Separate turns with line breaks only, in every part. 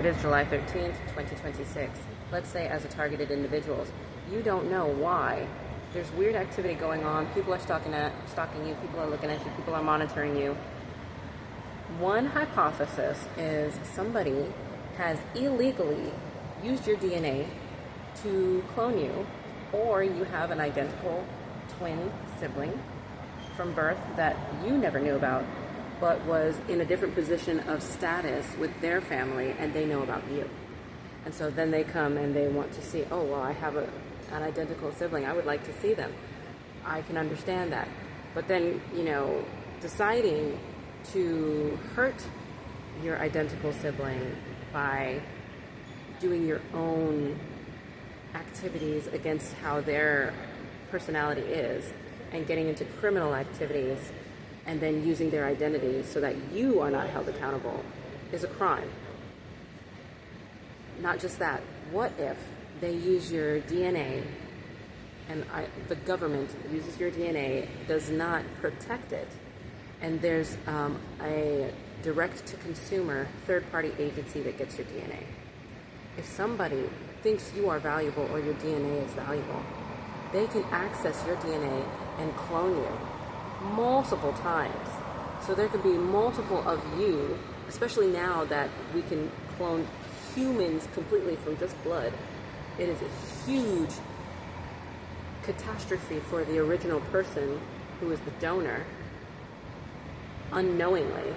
It is July 13th, 2026. Let's say as a targeted individuals, you don't know why. There's weird activity going on. People are stalking you. People are looking at you. People are monitoring you. One hypothesis is somebody has illegally used your DNA to clone you, or you have an identical twin sibling from birth that you never knew about, but was in a different position of status with their family, and they know about you. And so then they come and they want to see, oh, well, I have an identical sibling. I would like to see them. I can understand that. But then, deciding to hurt your identical sibling by doing your own activities against how their personality is, and getting into criminal activities, and then using their identity so that you are not held accountable, is a crime. Not just that. What if they use your DNA, and the government uses your DNA, does not protect it, and there's a direct-to-consumer third-party agency that gets your DNA? If somebody thinks you are valuable or your DNA is valuable, they can access your DNA and clone you multiple times. So there could be multiple of you, especially now that we can clone humans completely from just blood. It is a huge catastrophe for the original person who is the donor, unknowingly,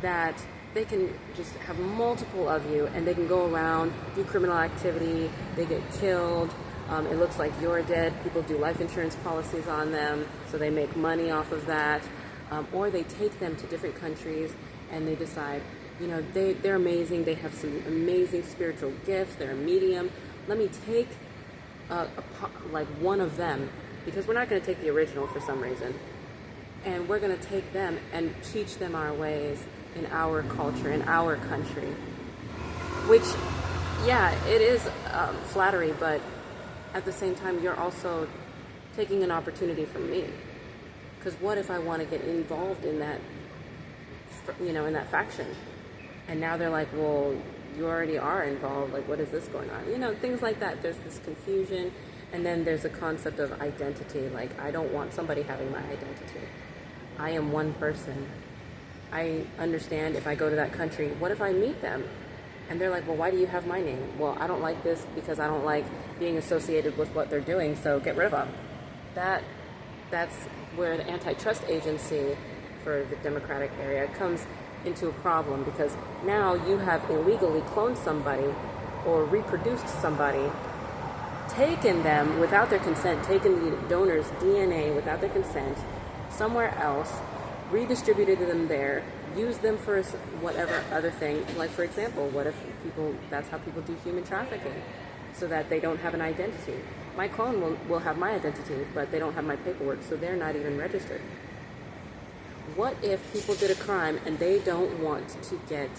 that they can just have multiple of you, and they can go around, do criminal activity, they get killed. It looks like you're dead. People do life insurance policies on them, so they make money off of that. Or they take them to different countries, and they decide, they're amazing. They have some amazing spiritual gifts. They're a medium. Let me take like one of them, because we're not going to take the original for some reason. And we're going to take them and teach them our ways in our culture, in our country. Which, yeah, it is flattery, but at the same time, you're also taking an opportunity from me. Because what if I want to get involved in that, in that faction? And now they're like, well, you already are involved. Like, what is this going on? Things like that. There's this confusion. And then there's a concept of identity. Like, I don't want somebody having my identity. I am one person. I understand if I go to that country, what if I meet them? And they're like, well, why do you have my name? Well, I don't like this because I don't like being associated with what they're doing, so get rid of them. That's where the antitrust agency for the Democratic area comes into a problem, because now you have illegally cloned somebody or reproduced somebody, taken them without their consent, taken the donor's DNA without their consent somewhere else, redistributed them there, use them for whatever other thing. Like, for example, what if that's how people do human trafficking, so that they don't have an identity. My clone will have my identity, but they don't have my paperwork, so they're not even registered. What if people did a crime and they don't want to get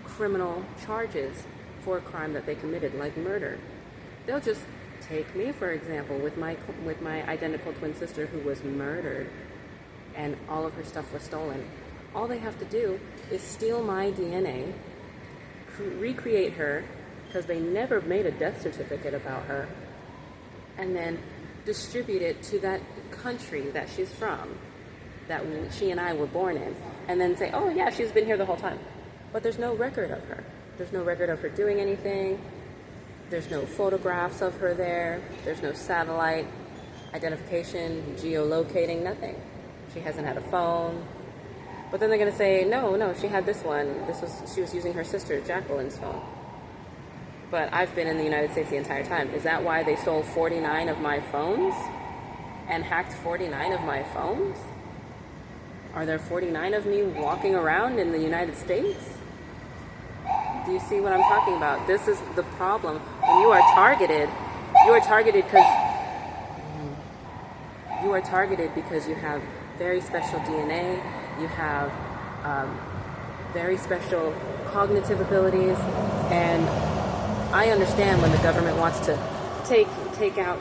criminal charges for a crime that they committed, like murder? They'll just take me, for example, with my identical twin sister who was murdered, and all of her stuff was stolen. All they have to do is steal my DNA, recreate her, because they never made a death certificate about her, and then distribute it to that country that she's from, that she and I were born in, and then say, oh yeah, she's been here the whole time. But there's no record of her. There's no record of her doing anything. There's no photographs of her there. There's no satellite identification, geolocating, nothing. She hasn't had a phone. But then they're going to say, no, she had this one. She was using her sister Jacqueline's phone. But I've been in the United States the entire time. Is that why they stole 49 of my phones and hacked 49 of my phones? Are there 49 of me walking around in the United States? Do you see what I'm talking about? This is the problem. When you are targeted because you have very special DNA, you have very special cognitive abilities, and I understand when the government wants to take out,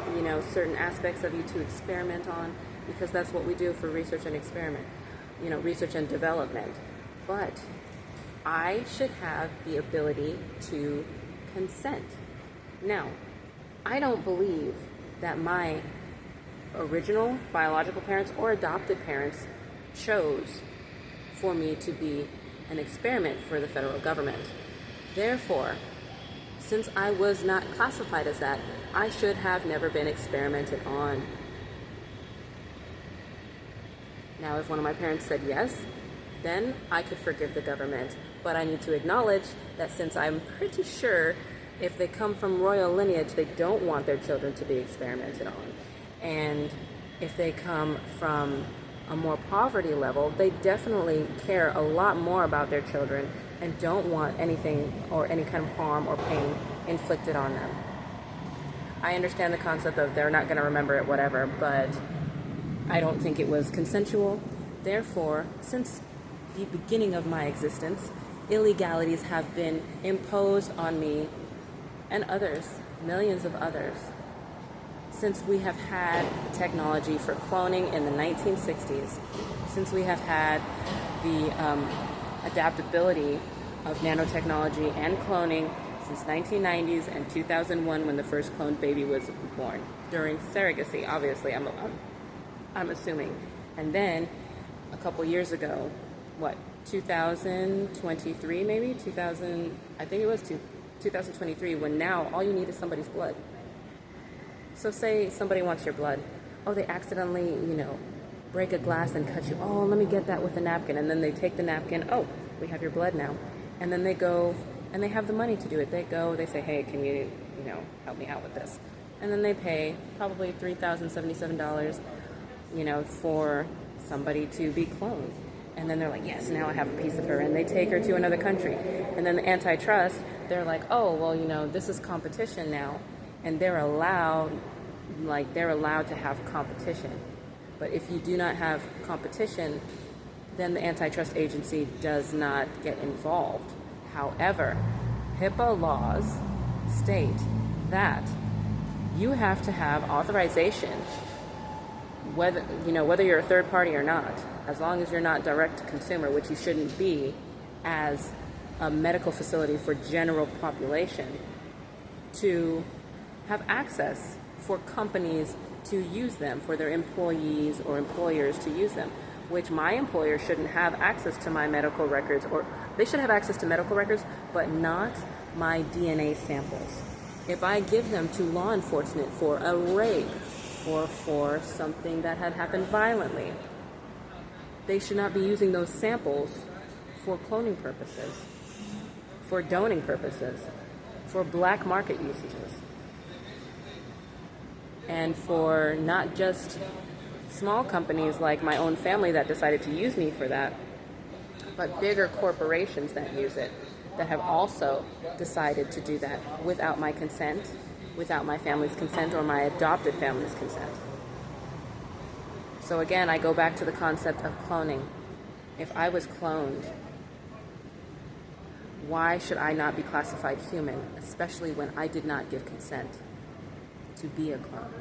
certain aspects of you to experiment on, because that's what we do for research and experiment, research and development. But I should have the ability to consent. Now, I don't believe that my original biological parents or adopted parents chose for me to be an experiment for the federal government. Therefore, since I was not classified as that, I should have never been experimented on. Now, if one of my parents said yes, then I could forgive the government. But I need to acknowledge that since I'm pretty sure if they come from royal lineage, they don't want their children to be experimented on. And if they come from a more poverty level, they definitely care a lot more about their children and don't want anything or any kind of harm or pain inflicted on them. I understand the concept of they're not going to remember it, whatever, but I don't think it was consensual. Therefore, since the beginning of my existence, illegalities have been imposed on me and others, millions of others. Since we have had technology for cloning in the 1960s, since we have had the adaptability of nanotechnology and cloning since 1990s and 2001 when the first cloned baby was born, during surrogacy, obviously, I'm assuming. And then a couple years ago, 2023 maybe? 2023, when now all you need is somebody's blood. So say somebody wants your blood. Oh, they accidentally, break a glass and cut you. Oh, let me get that with a napkin. And then they take the napkin. Oh, we have your blood now. And then they go, and they have the money to do it. They go, they say, hey, can you, help me out with this? And then they pay probably $3,077, for somebody to be cloned. And then they're like, yes, now I have a piece of her. And they take her to another country. And then the antitrust, they're like, oh, well, this is competition now. And they're allowed to have competition. But if you do not have competition, then the antitrust agency does not get involved. However, HIPAA laws state that you have to have authorization, whether you're a third party or not, as long as you're not direct to consumer, which you shouldn't be as a medical facility for general population, to have access for companies to use them, for their employees or employers to use them, which my employer shouldn't have access to my medical records, or they should have access to medical records, but not my DNA samples. If I give them to law enforcement for a rape or for something that had happened violently, they should not be using those samples for cloning purposes, for doning purposes, for black market usages, and for not just small companies like my own family that decided to use me for that, but bigger corporations that use it, that have also decided to do that without my consent, without my family's consent or my adopted family's consent. So again, I go back to the concept of cloning. If I was cloned, why should I not be classified human, especially when I did not give consent to be a clone?